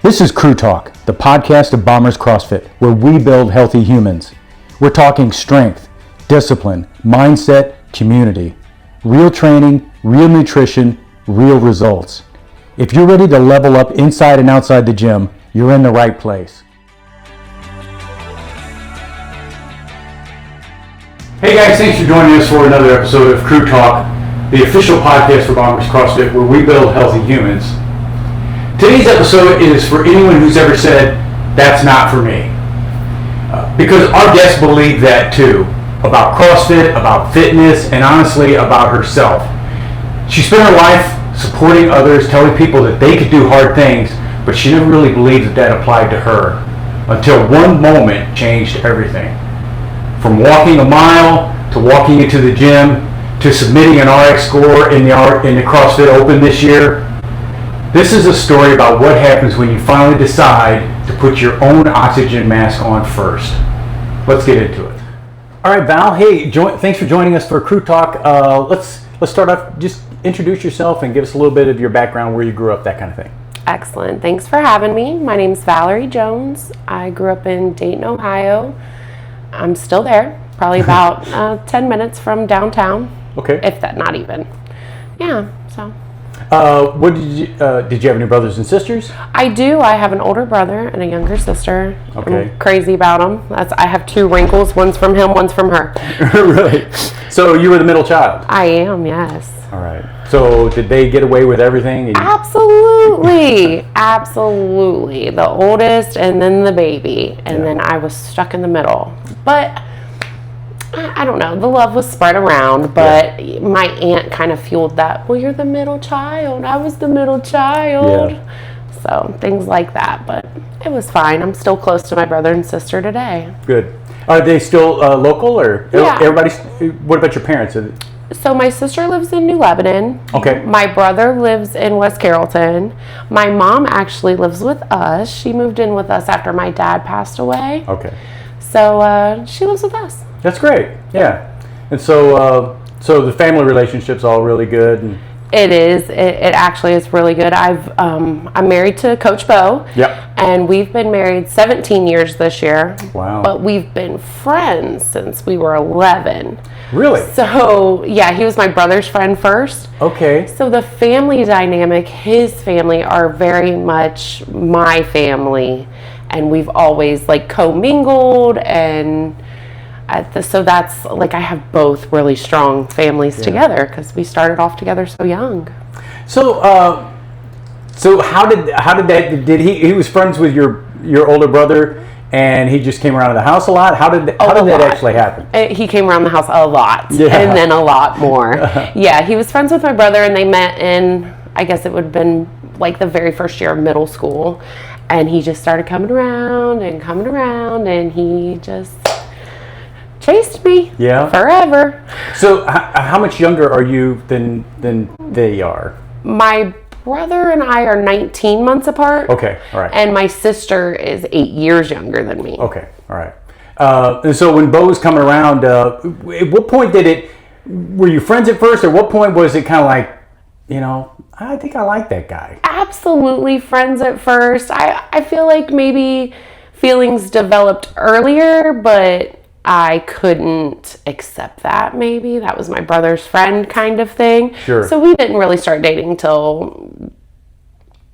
This is Crew Talk, the podcast of Bombers CrossFit, where we build healthy humans. We're talking strength, discipline, mindset, community, real training, real nutrition, real results. If you're ready to level up inside and outside the gym, you're in the right place. Hey guys, thanks for joining us for another episode of Crew Talk, the official podcast for Bombers CrossFit, where we build healthy humans. Today's episode is for anyone who's ever said, that's not for me. Because our guest believed that too, about CrossFit, about fitness, and honestly about herself. She spent her life supporting others, telling people that they could do hard things, but she never really believed that applied to her until one moment changed everything. From walking a mile to walking into the gym to submitting an RX score in the CrossFit Open this year. This is a story about what happens when you finally decide to put your own oxygen mask on first. Let's get into it. All right, Val. Hey, thanks for joining us for Crew Talk. Let's start off. Just introduce yourself and give us a little bit of your background, where you grew up, that kind of thing. Excellent. Thanks for having me. My name's Valerie Jones. I grew up in Dayton, Ohio. I'm still there. Probably about 10 minutes from downtown. Okay. If that, not even. Yeah. So. What did you have any brothers and sisters? I do. I have an older brother and a younger sister. Okay. I'm crazy about them. I have two wrinkles. One's from him, one's from her. Really? So you were the middle child? I am, yes. All right. So did they get away with everything? Absolutely. Absolutely. The oldest and then the baby. And then I was stuck in the middle. But I don't know. The love was spread around, but my aunt kind of fueled that. Well, you're the middle child. I was the middle child. Yeah. So things like that, but it was fine. I'm still close to my brother and sister today. Good. Are they still local, or everybody? What about your parents? So my sister lives in New Lebanon. Okay. My brother lives in West Carrollton. My mom actually lives with us. She moved in with us after my dad passed away. Okay. So she lives with us. That's great. Yeah. And so the family relationship's all really good. And it is. It actually is really good. I'm married to Coach Bo. Yep. And we've been married 17 years this year. Wow. But we've been friends since we were 11. Really? So, yeah, he was my brother's friend first. Okay. So the family dynamic, his family are very much my family. And we've always commingled and so that's I have both really strong families together because we started off together so young. So how did that he was friends with your older brother and he just came around the house a lot? How did that actually happen? He came around the house a lot and then a lot more. Yeah, he was friends with my brother and they met in, I guess it would have been the very first year of middle school, and he just started coming around and he just chased me forever. So how much younger are you than they are? My brother and I are 19 months apart. Okay, all right. And my sister is 8 years younger than me. Okay, all right. And so when Bo was coming around, at what point were you friends at first, or what point was it kind of I think I like that guy? Absolutely friends at first. I feel like maybe feelings developed earlier, but I couldn't accept that maybe. That was my brother's friend kind of thing. Sure. So we didn't really start dating till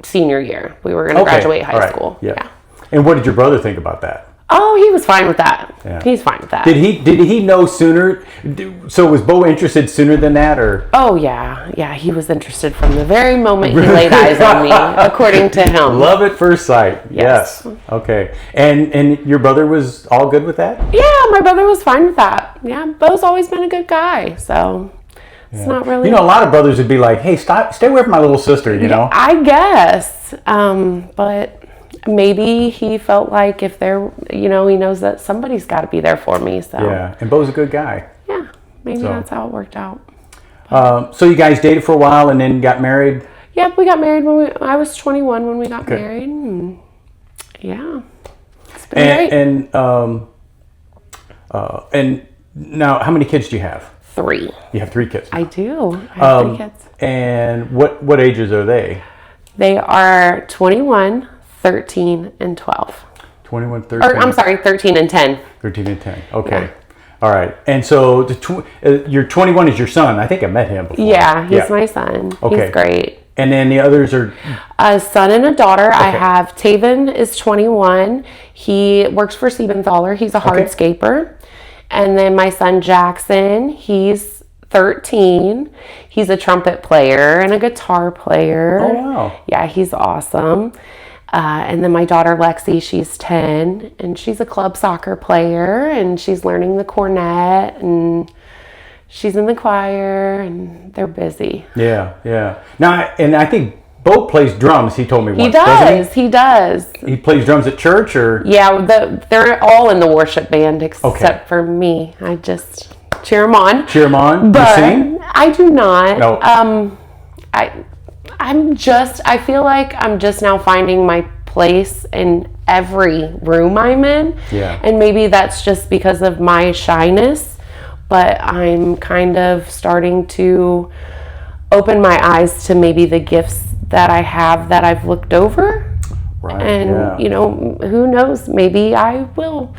senior year. We were going to graduate high school. Yeah. And what did your brother think about that? Oh, he was fine with that. Yeah. He's fine with that. Did he know sooner? So was Bo interested sooner than that, or? Oh yeah, he was interested from the very moment he laid eyes on me, according to him. Love at first sight. Yes. Okay. And your brother was all good with that? Yeah, my brother was fine with that. Yeah, Bo's always been a good guy, so it's not really. A lot of brothers would be like, "Hey, stay away from my little sister," I guess, but. Maybe he felt like if they're, he knows that somebody's got to be there for me. So yeah, and Bo's a good guy. Yeah, maybe that's how it worked out. So you guys dated for a while and then got married? Yep, we got married I was 21 when we got married. And it's been great. And now, how many kids do you have? 3. You have 3 kids. I do. I have 3 kids. And what ages are they? They are 21, 13 and 12. 21, 13. Or I'm sorry, 13 and 10. 13 and 10. Okay. Yeah. All right. And so your 21 is your son. I think I met him before. Yeah, he's my son. Okay. He's great. And then the others are? A son and a daughter. Okay. I have Taven is 21. He works for Siebenthaler. He's a hardscaper. And then my son Jackson, he's 13. He's a trumpet player and a guitar player. Oh, wow. Yeah, he's awesome. And then my daughter Lexi, she's 10, and she's a club soccer player, and she's learning the cornet, and she's in the choir, and they're busy. Yeah, yeah. Now, and I think Bo plays drums, he told me once. He does, he does. He plays drums at church, or? Yeah, they're all in the worship band except for me. I just cheer them on. Cheer them on? But you sing? I do not. No. I feel like I'm just now finding my place in every room I'm in. Yeah. And maybe that's just because of my shyness, but I'm kind of starting to open my eyes to maybe the gifts that I have that I've looked over. Right. And, you know, who knows? Maybe I will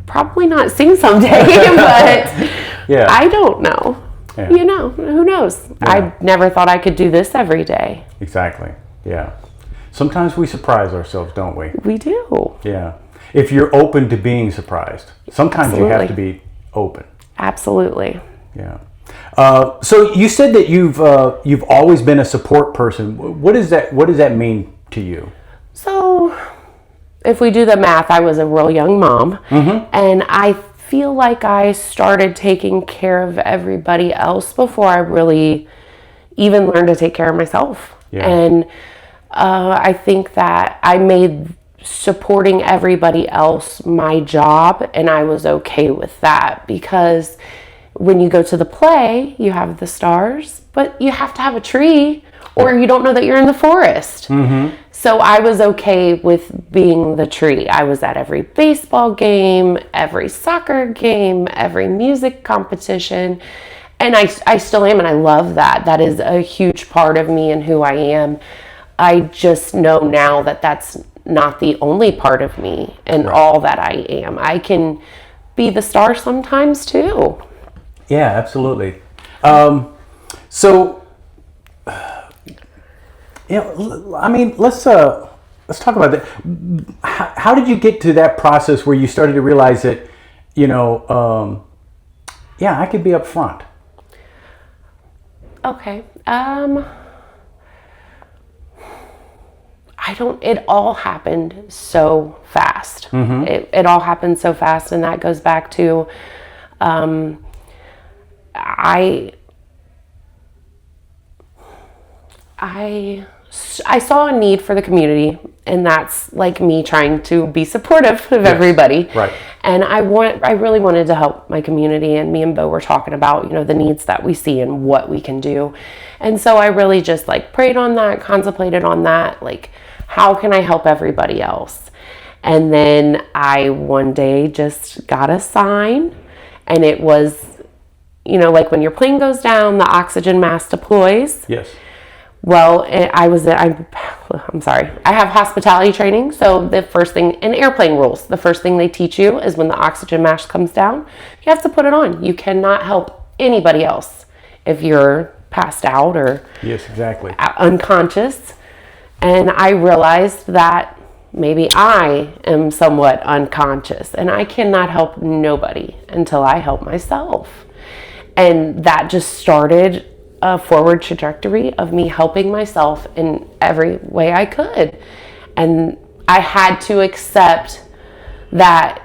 probably not sing someday, but yeah. I don't know. Yeah. You know, who knows? Yeah. I never thought I could do this every day. Exactly. Yeah. Sometimes we surprise ourselves, don't we? We do. Yeah. If you're open to being surprised, sometimes you have to be open. Absolutely. Yeah. So you said that you've always been a support person. What does that mean to you? So, if we do the math, I was a real young mom, and I feel like I started taking care of everybody else before I really even learned to take care of myself. Yeah. And I think that I made supporting everybody else my job, and I was okay with that, because when you go to the play, you have the stars, but you have to have a tree or you don't know that you're in the forest. So I was okay with being the tree. I was at every baseball game, every soccer game, every music competition. And I still am, and I love that. That is a huge part of me and who I am. I just know now that that's not the only part of me and all that I am. I can be the star sometimes too. Yeah, absolutely. So, I mean, let's talk about that. How did you get to that process where you started to realize that, I could be up front? Okay. It all happened so fast. It all happened so fast, and that goes back to, I saw a need for the community, and that's like me trying to be supportive of everybody. Right. And I really wanted to help my community, and me and Bo were talking about, the needs that we see and what we can do. And so I really just prayed on that, contemplated on that, how can I help everybody else? And then I one day just got a sign, and it was, when your plane goes down, the oxygen mask deploys. Yes. Well, I'm sorry. I have hospitality training, so the first thing in airplane rules, the first thing they teach you is when the oxygen mask comes down, you have to put it on. You cannot help anybody else if you're passed out or yes, exactly, unconscious. And I realized that maybe I am somewhat unconscious, and I cannot help nobody until I help myself. And that just started a forward trajectory of me helping myself in every way I could. And I had to accept that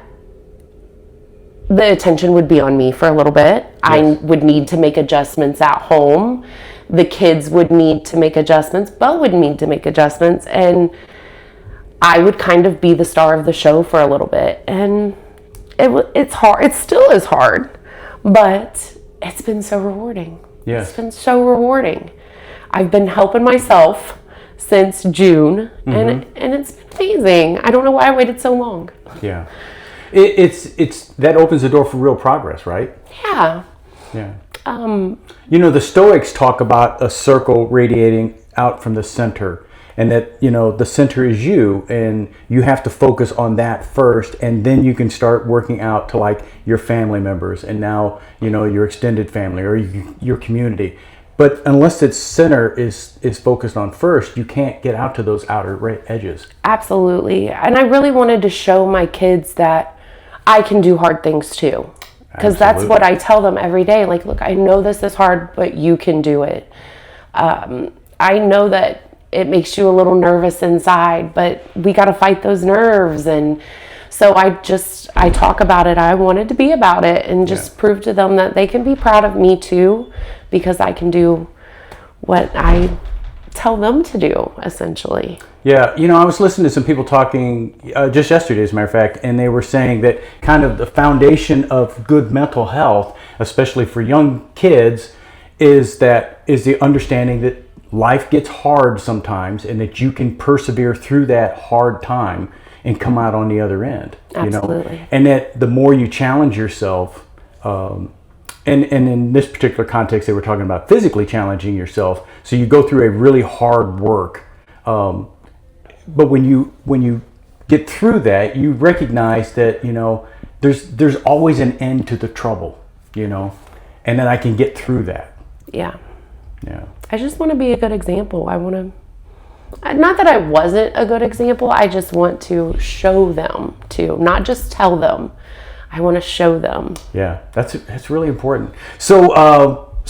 the attention would be on me for a little bit. Yes. I would need to make adjustments at home. The kids would need to make adjustments. Bo would need to make adjustments. And I would kind of be the star of the show for a little bit. And it's hard. It still is hard. But it's been so rewarding. Yes. It's been so rewarding. I've been helping myself since June, and it's been amazing. I don't know why I waited so long. Yeah. It's that opens the door for real progress, right? Yeah. Yeah. The Stoics talk about a circle radiating out from the center, and that, the center is you, and you have to focus on that first, and then you can start working out to like your family members, and now, your extended family or your community. But unless its center is focused on first, you can't get out to those outer edges. Absolutely. And I really wanted to show my kids that I can do hard things too. Because that's what I tell them every day. Like, look, I know this is hard, but you can do it. I know that it makes you a little nervous inside, but we got to fight those nerves. And so I talk about it. I wanted to be about it and just prove to them that they can be proud of me too, because I can do what I tell them to do, essentially. Yeah, I was listening to some people talking just yesterday, as a matter of fact, and they were saying that kind of the foundation of good mental health, especially for young kids, is the understanding that life gets hard sometimes, and that you can persevere through that hard time and come out on the other end. Absolutely. And that the more you challenge yourself, and in this particular context, they were talking about physically challenging yourself. So you go through a really hard work, but when you get through that, you recognize that there's always an end to the trouble, and then I can get through that. Yeah. Yeah. I just want to be a good example. I want to, not that I wasn't a good example, I just want to show them too, not just tell them. I want to show them. Yeah, that's really important. So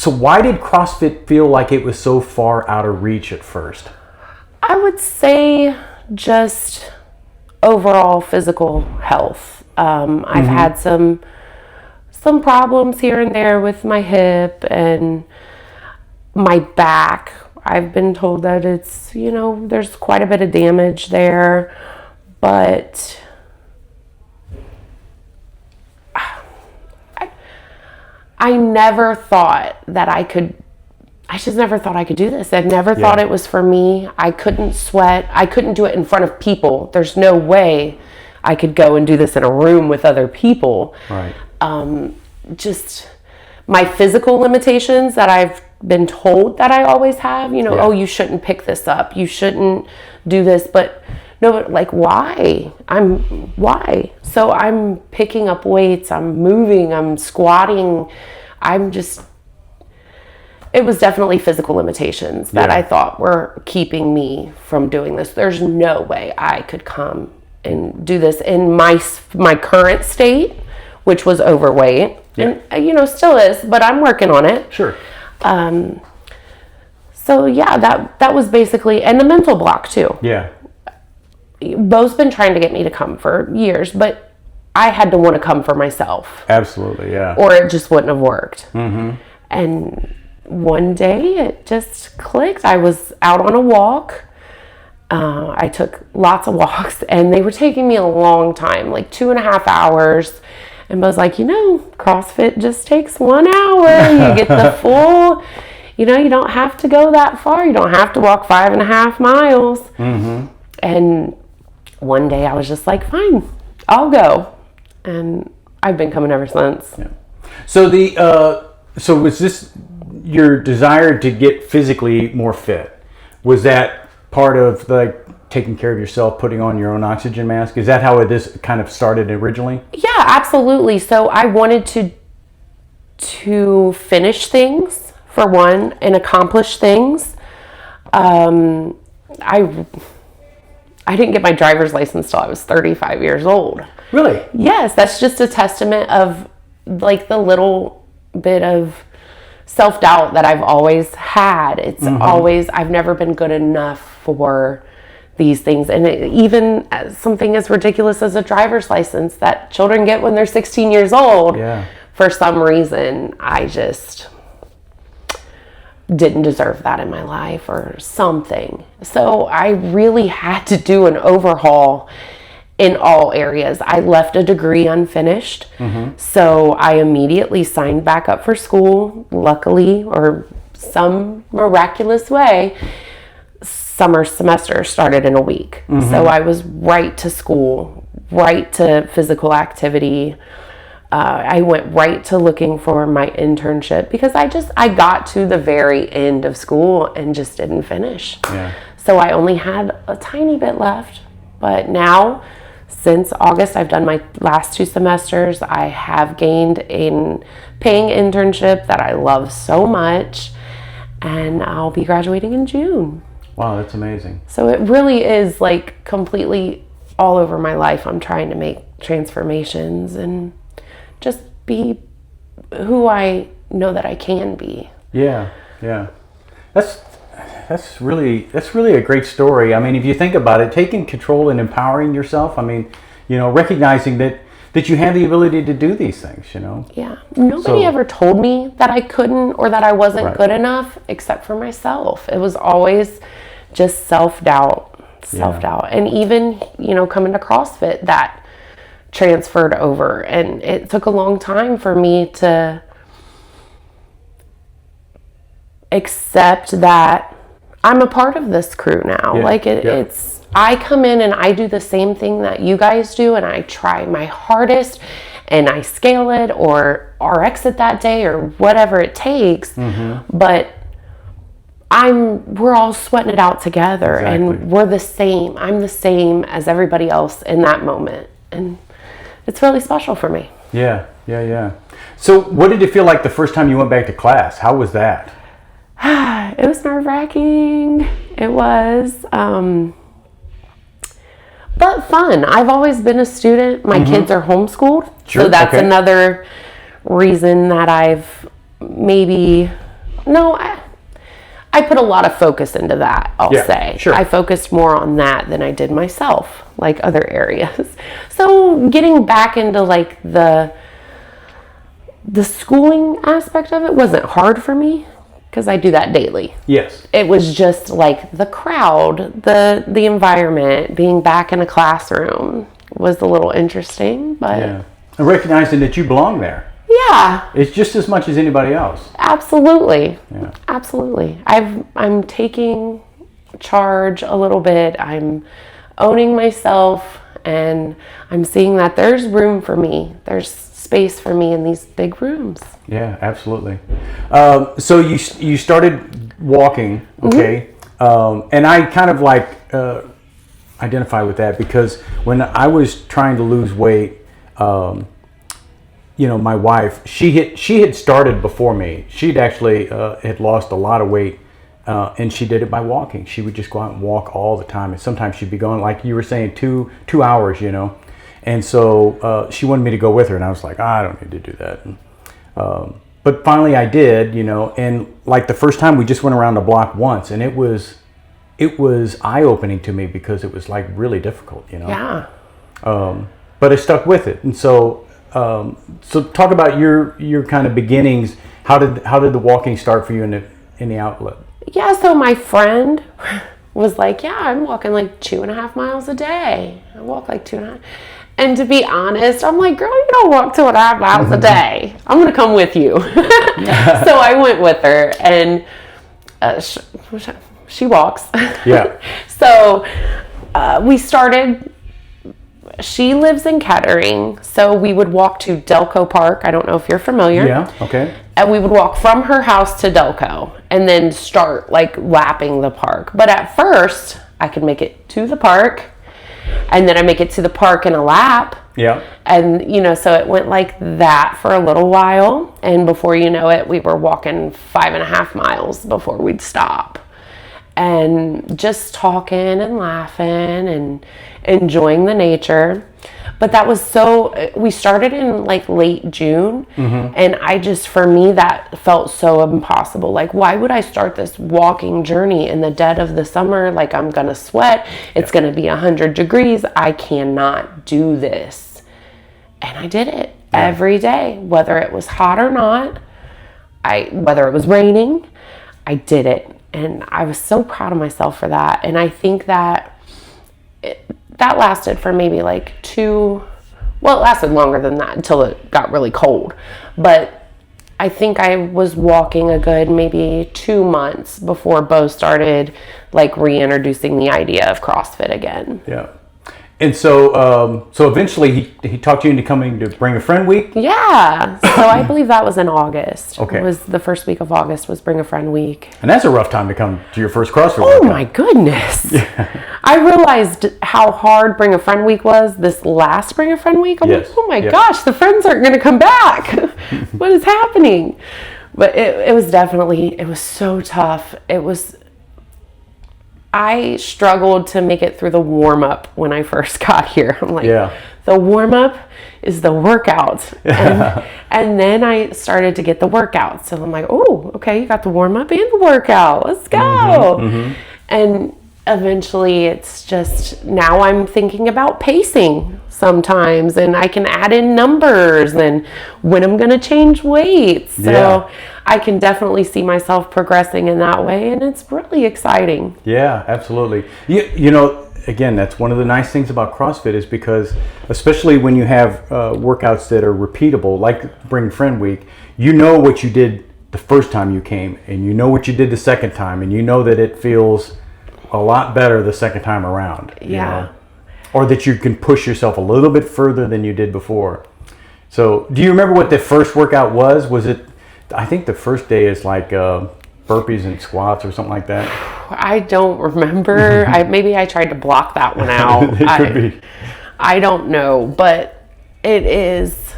why did CrossFit feel like it was so far out of reach at first? I would say just overall physical health. I've had some problems here and there with my hip and my back. I've been told that it's, there's quite a bit of damage there, but I never thought that I just never thought I could do this. I never thought it was for me. I couldn't sweat. I couldn't do it in front of people. There's no way I could go and do this in a room with other people. Right. Just my physical limitations that I've been told that I always have, oh, you shouldn't pick this up. You shouldn't do this. But no, like, why? Why? So I'm picking up weights, I'm moving, I'm squatting. It was definitely physical limitations that I thought were keeping me from doing this. There's no way I could come and do this in my current state, which was overweight, and still is, but I'm working on it. Sure. So yeah, that was basically, and the mental block too. Yeah. Bo's been trying to get me to come for years, but I had to want to come for myself. Absolutely, yeah. Or it just wouldn't have worked. Mm-hmm. And one day it just clicked. I was out on a walk. I took lots of walks, and they were taking me a long time, like 2.5 hours. And Bo's like, CrossFit just takes 1 hour. You get the full, you don't have to go that far. You don't have to walk 5.5 miles. Mm-hmm. And one day I was just like, fine, I'll go. And I've been coming ever since. Yeah. So so was this your desire to get physically more fit? Was that part of like taking care of yourself, putting on your own oxygen mask? Is that how this kind of started originally? Yeah, absolutely. So I wanted to finish things, for one, and accomplish things. I didn't get my driver's license till I was 35 years old. Really? Yes, that's just a testament of like the little bit of self-doubt that I've always had. It's always, I've never been good enough for these things. And even something as ridiculous as a driver's license that children get when they're 16 years old, for some reason, I just didn't deserve that in my life or something. So I really had to do an overhaul in all areas. I left a degree unfinished. So I immediately signed back up for school. Luckily, or some miraculous way, summer semester started in a week. So I was right to school, right to physical activity. I went right to looking for my internship because I got to the very end of school and just didn't finish. So I only had a tiny bit left. But now, since August, I've done my last 2 semesters. I have gained a paying internship that I love so much, and I'll be graduating in June. Wow, that's amazing. So it really is like completely all over my life. I'm trying to make transformations and just be who I know that I can be. Yeah. That's really a great story. I mean, if you think about it, taking control and empowering yourself. I mean, recognizing that you have the ability to do these things. Yeah. Nobody ever told me that I couldn't or that I wasn't good enough, except for myself. It was always just self-doubt. And even coming to CrossFit, that transferred over, and it took a long time for me to accept that I'm a part of this crew now. It's I come in and I do the same thing that you guys do, and I try my hardest and I scale it or RX it that day or whatever it takes. But we're all sweating it out together. Exactly. And we're the same. I'm the same as everybody else in that moment. And it's really special for me. Yeah. So what did it feel like the first time you went back to class? How was that? It was nerve-wracking. It was, but fun. I've always been a student. My kids are homeschooled. Sure. So that's another reason that I put a lot of focus into that, I'll say. Sure. I focused more on that than I did myself, like other areas. So getting back into like the schooling aspect of it wasn't hard for me because I do that daily. Yes. It was just like the crowd, the environment, being back in a classroom was a little interesting, but and recognizing that you belong there. Yeah. It's just as much as anybody else. Absolutely. Yeah. Absolutely. I'm taking charge a little bit. I'm owning myself, and I'm seeing that there's room for me. There's space for me in these big rooms. Yeah, absolutely. So you started walking, okay? And I kind of like identify with that because when I was trying to lose weight, my wife, she had started before me. She'd actually had lost a lot of weight, and she did it by walking. She would just go out and walk all the time, and sometimes she'd be going, like you were saying, two hours, And so she wanted me to go with her, and I was like, I don't need to do that. But finally I did, and like the first time we just went around the block once, and it was eye-opening to me because it was like really difficult, Yeah. But I stuck with it, and so talk about your kind of beginnings. How did the walking start for you in the outlet? Yeah, so my friend was like, yeah, I'm walking like 2.5 miles a day. I walk like 2.5. And to be honest, I'm like, girl, you don't walk 2.5 miles a day. I'm going to come with you. So I went with her, and she walks. Yeah. So we started. She lives in Kettering, so we would walk to Delco Park. I don't know if you're familiar. Yeah, okay. And we would walk from her house to Delco and then start like lapping the park. But at first, I could make it to the park, and then I make it to the park in a lap. Yeah. And, so it went like that for a little while. And before you know it, we were walking 5.5 miles before we'd stop. And just talking and laughing and enjoying the nature. But that was we started in like late June. And for me, that felt so impossible. Like, why would I start this walking journey in the dead of the summer? Like, I'm going to sweat. It's going to be 100 degrees. I cannot do this. And I did it every day, whether it was hot or not, whether it was raining, I did it. And I was so proud of myself for that. And I think that that lasted for maybe like it lasted longer than that until it got really cold. But I think I was walking a good maybe 2 months before Bo started like reintroducing the idea of CrossFit again. Yeah. And so, so eventually he talked you into coming to Bring a Friend Week? Yeah. So I believe that was in August. Okay. It was the first week of August was Bring a Friend Week. And that's a rough time to come to your first CrossFit Oh workout. my goodness. Yeah. I realized how hard Bring a Friend Week was this last Bring a Friend Week. I'm like, oh my gosh, the friends aren't going to come back. What is happening? But it was definitely, it was so tough. I struggled to make it through the warm-up when I first got here. I'm like, the warm-up is the workout. And then I started to get the workout. So I'm like, oh, okay, you got the warm-up and the workout. Let's go. And eventually it's just, now I'm thinking about pacing sometimes, and I can add in numbers and when I'm going to change weights. So I can definitely see myself progressing in that way, and it's really exciting. Yeah, absolutely. You know, again, that's one of the nice things about CrossFit is because, especially when you have workouts that are repeatable, like Bring Friend Week, you know what you did the first time you came, and you know what you did the second time, and you know that it feels a lot better the second time around. You know? Or that you can push yourself a little bit further than you did before. So, do you remember what the first workout was? Was it, I think the first day is like burpees and squats or something like that. I don't remember. Maybe I tried to block that one out. It could be. I don't know, but it is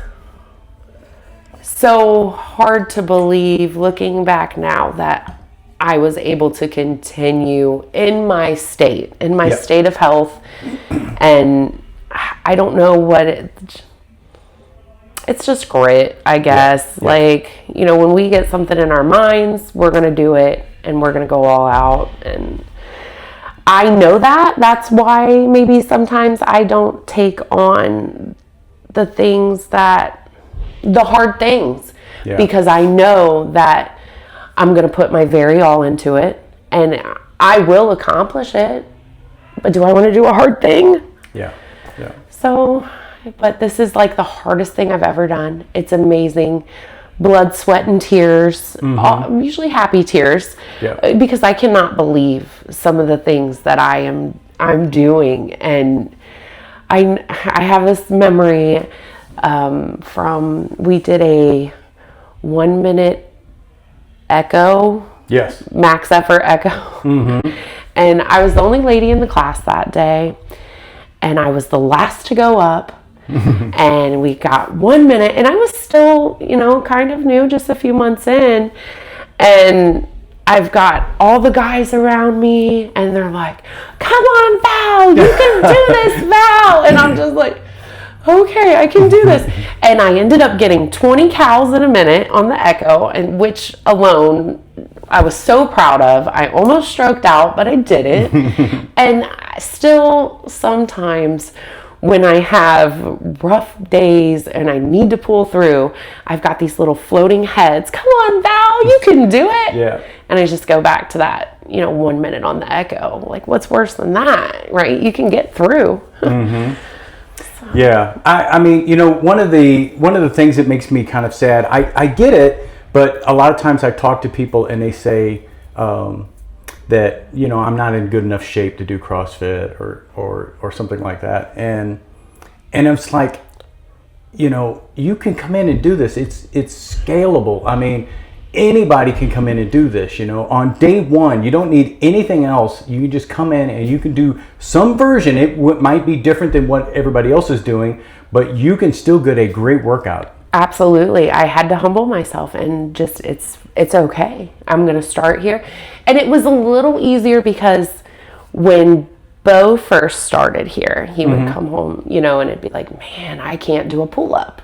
so hard to believe looking back now that I was able to continue in my state of health. And I don't know what it's just grit, I guess. Like, you know, when we get something in our minds, we're going to do it and we're going to go all out. And I know that's why maybe sometimes I don't take on the hard things, because I know that I'm going to put my very all into it and I will accomplish it. But do I want to do a hard thing? Yeah. So, but this is like the hardest thing I've ever done. It's amazing. Blood, sweat, and tears. Usually happy tears. Because I cannot believe some of the things that I'm doing. And I have this memory we did a 1 minute echo. Max effort echo. And I was the only lady in the class that day, and I was the last to go up. And we got 1 minute, and I was still, you know, kind of new, just a few months in, and I've got all the guys around me, and they're like, come on, Val, you can do this, Val. And I'm just like, okay, I can do this. And I ended up getting 20 cows in a minute on the echo, and which alone I was so proud of. I almost stroked out, but I did it. And still sometimes when I have rough days and I need to pull through, I've got these little floating heads. Come on, Val, you can do it. And I just go back to that, 1 minute on the echo. Like, what's worse than that, right? You can get through. Yeah, I mean, one of the things that makes me kind of sad, I get it, but a lot of times I talk to people and they say that I'm not in good enough shape to do CrossFit or something like that, and it's like, you can come in and do this. It's scalable. I mean, anybody can come in and do this. On day one, you don't need anything else. You can just come in and you can do some version. It might be different than what everybody else is doing, but you can still get a great workout. Absolutely. I had to humble myself and just, it's okay. I'm going to start here. And it was a little easier because when Bo first started here, he would come home, and it'd be like, man, I can't do a pull-up.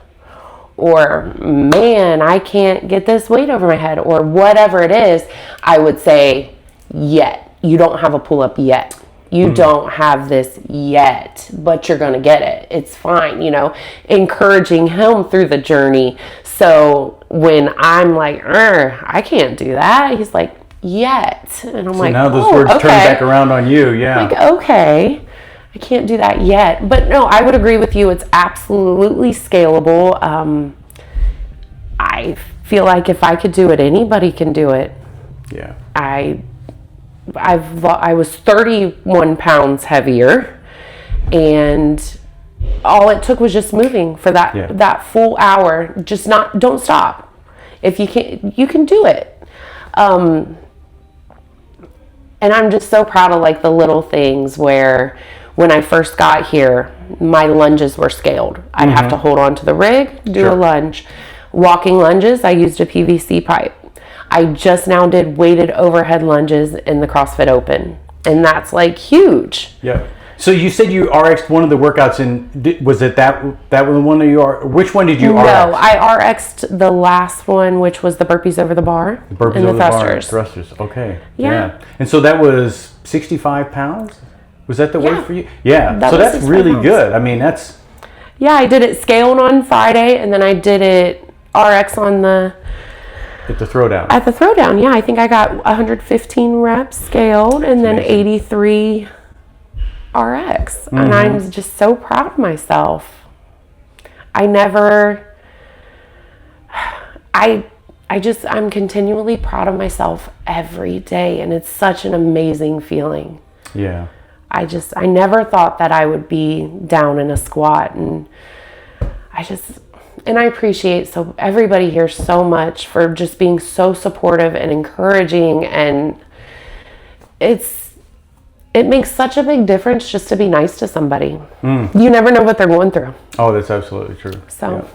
Or, man, I can't get this weight over my head, or whatever it is. I would say, yet. You don't have a pull-up yet. You don't have this yet, but you're going to get it. It's fine, encouraging him through the journey. So when I'm like, I can't do that, he's like, yet. And I'm so like, now those words turn back around on you, Like, okay, I can't do that yet. But no, I would agree with you. It's absolutely scalable. I feel like if I could do it, anybody can do it. Yeah. I was 31 pounds heavier, and all it took was just moving for that full hour. Just don't stop. If you can do it. And I'm just so proud of like the little things where when I first got here, my lunges were scaled. I'd have to hold on to the rig, do a lunge. Walking lunges, I used a PVC pipe. I just now did weighted overhead lunges in the CrossFit Open. And that's like huge. Yeah. So you said you RX'd one of the workouts, and was it that was the one that you which one did you RX? No, I RX'd the last one, which was the burpees over the bar and the thrusters. Thrusters, okay. Yeah. And so that was 65 pounds? Was that the weight for you? Yeah. So that's really good. I mean, that's... Yeah, I did it scaled on Friday, and then I did it RX on the... At the throwdown. At the throwdown, yeah. I think I got 115 reps scaled, and then 83... RX, and I'm just so proud of myself. I'm continually proud of myself every day, and it's such an amazing feeling. Yeah. I never thought that I would be down in a squat, and I appreciate everybody here so much for just being so supportive and encouraging, and it makes such a big difference just to be nice to somebody. You never know what they're going through. Oh, that's absolutely true. So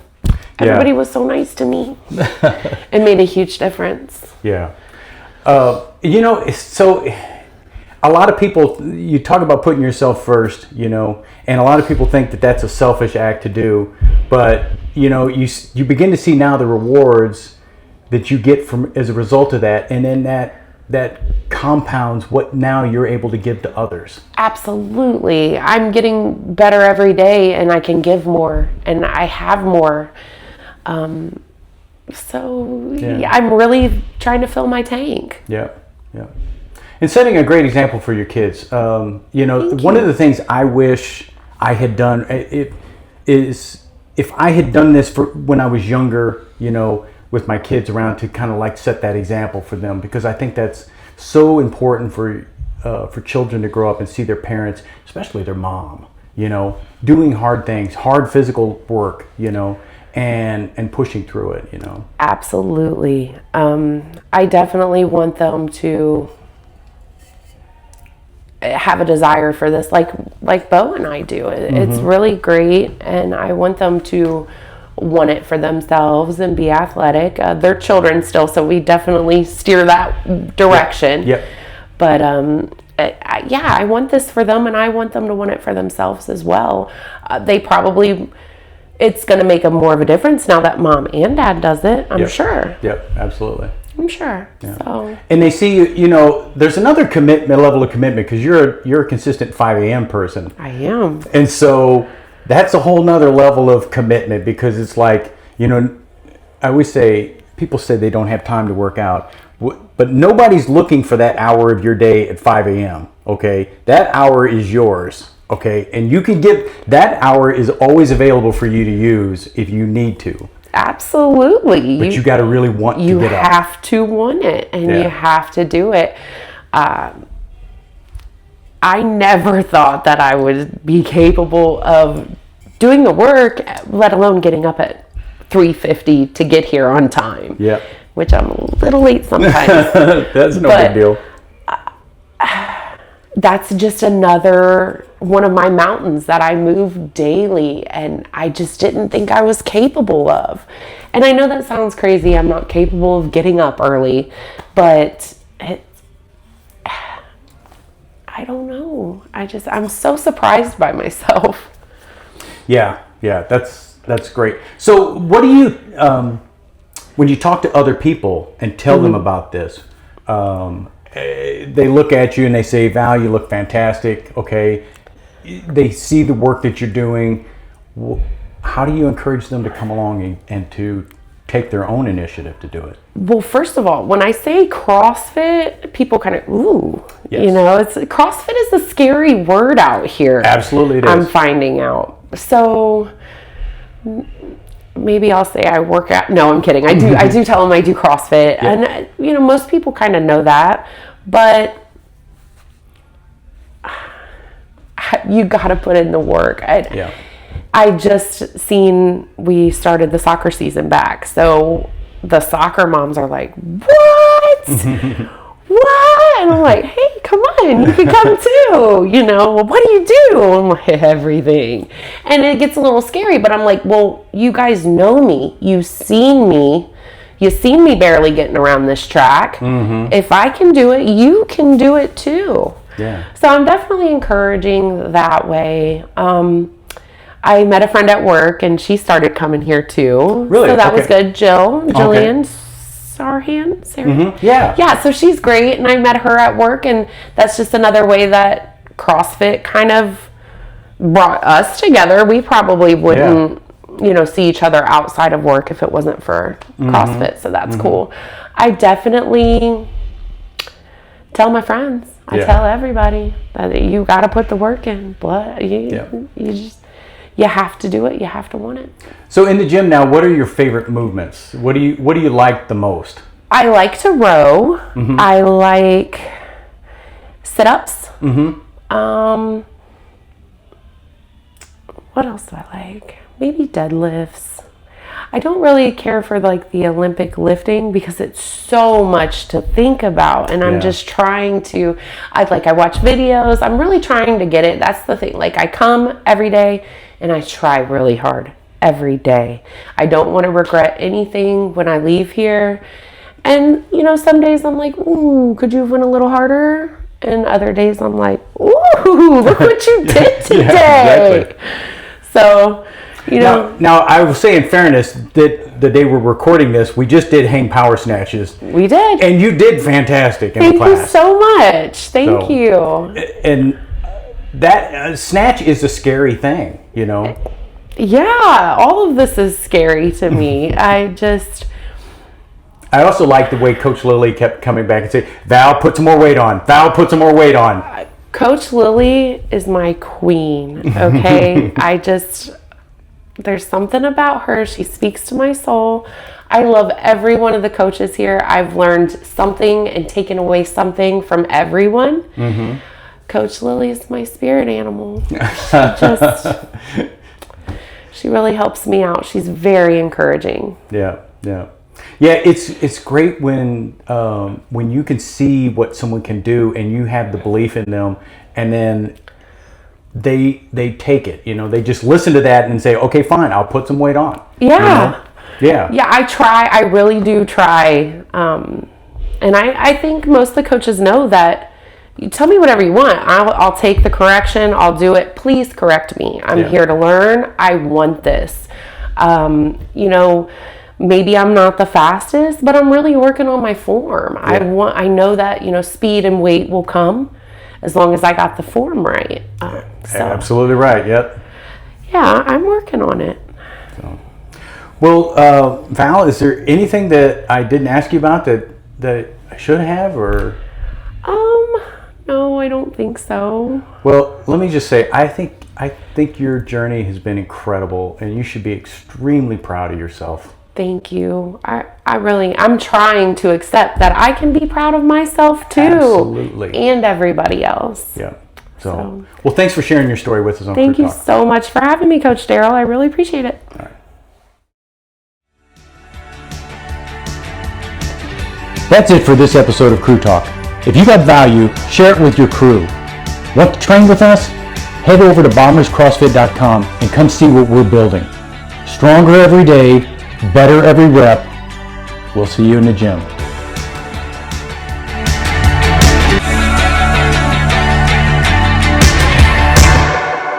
everybody was so nice to me. It made a huge difference. Yeah. So a lot of people, you talk about putting yourself first, and a lot of people think that that's a selfish act to do. But, you begin to see now the rewards that you get from as a result of that. And then that compounds what now you're able to give to others. Absolutely. I'm getting better every day, and I can give more, and I have more. I'm really trying to fill my tank. Yeah. And setting a great example for your kids. One of the things I wish I had done is if I had done this for when I was younger, with my kids around, to kind of like set that example for them, because I think that's so important for children to grow up and see their parents, especially their mom, doing hard things, hard physical work, and pushing through it, Absolutely. I definitely want them to have a desire for this, like Bo and I do. It's really great, and I want them to want it for themselves and be athletic. They're children still, so we definitely steer that direction. Yep. But I want this for them, and I want them to want it for themselves as well. It's going to make more of a difference now that mom and dad does it. I'm sure. Yep, absolutely. I'm sure. Yeah. So. And they see there's another level of commitment, because you're a consistent 5 a.m. person. I am. And so that's a whole nother level of commitment, because it's like, I always say, people say they don't have time to work out, but nobody's looking for that hour of your day at 5 a.m. Okay. That hour is yours. Okay. And you can that hour is always available for you to use if you need to. Absolutely. But you got to really want to get up. You have to want it, and you have to do it. I never thought that I would be capable of doing the work, let alone getting up at 3:50 to get here on time. Yeah. Which I'm a little late sometimes. That's no big deal. That's just another one of my mountains that I move daily, and I just didn't think I was capable of. And I know that sounds crazy. I'm not capable of getting up early, but I don't know. I'm so surprised by myself. Yeah, that's great. So what do you, when you talk to other people and tell them about this, they look at you and they say, Val, you look fantastic. Okay. They see the work that you're doing. How do you encourage them to come along and to take their own initiative to do it? Well, first of all, when I say CrossFit, people kind of, ooh, Yes. CrossFit is a scary word out here. Absolutely it is. I'm finding out. So maybe I'll say I work out. No, I'm kidding. I do tell them I do CrossFit. Yeah. And, most people kind of know that. But You got to put in the work. Yeah. I just seen we started the soccer season back. So the soccer moms are like, what? What? And I'm like, hey, come on, you can come too. You know, well, what do you do? I'm like, everything. And it gets a little scary, but I'm like, well, you guys know me. You've seen me. You've seen me barely getting around this track. Mm-hmm. If I can do it, you can do it too. Yeah. So I'm definitely encouraging that way. I met a friend at work, and she started coming here too. Really? So that was good. Jillian Sarhan. Mm-hmm. Yeah. Yeah, so she's great, and I met her at work, and that's just another way that CrossFit kind of brought us together. We probably wouldn't, see each other outside of work if it wasn't for CrossFit, so that's cool. I definitely tell my friends. I tell everybody that you got to put the work in. But you have to do it. You have to want it. So in the gym now, what are your favorite movements? What do you like the most? I like to row. Mm-hmm. I like sit-ups. Mm-hmm. What else do I like? Maybe deadlifts. I don't really care for like the Olympic lifting because it's so much to think about, and I'm just trying to. I watch videos. I'm really trying to get it. That's the thing. Like I come every day, and I try really hard every day. I don't want to regret anything when I leave here. And some days I'm like, ooh, could you have went a little harder? And other days I'm like, ooh, look what you did today. Exactly. So. Now, I will say in fairness that the day we're recording this, we just did hang power snatches. We did. And you did fantastic in the class. Thank you so much. Thank you. And that snatch is a scary thing, Yeah, all of this is scary to me. I also like the way Coach Lily kept coming back and saying, Val, put some more weight on. Val, put some more weight on. Coach Lily is my queen, okay? There's something about her. She speaks to my soul. I love every one of the coaches here. I've learned something and taken away something from everyone. Mm-hmm. Coach Lily is my spirit animal. She really helps me out. She's very encouraging. Yeah. It's great when you can see what someone can do and you have the belief in them, and then they take it, they just listen to that and say, okay, fine, I'll put some weight on. Yeah. Yeah, I really do try. And I think most of the coaches know that. You tell me whatever you want. I'll take the correction. I'll do it. Please correct me. I'm here to learn. I want this. Maybe I'm not the fastest, but I'm really working on my form. I know that, speed and weight will come as long as I got the form right. Absolutely right. Yep. Yeah, I'm working on it. So. Well, Val, is there anything that I didn't ask you about that I should have, or? No, I don't think so. Well, let me just say, I think your journey has been incredible, and you should be extremely proud of yourself. Thank you. I'm trying to accept that I can be proud of myself too. Absolutely. And everybody else. Yeah. So, well, thanks for sharing your story with us on Thank Crew you Talk. so much for having me, Coach Daryl. I really appreciate it. All right. That's it for this episode of Crew Talk. If you got value, share it with your crew. Want to train with us? Head over to bomberscrossfit.com and come see what we're building. Stronger every day, better every rep. We'll see you in the gym.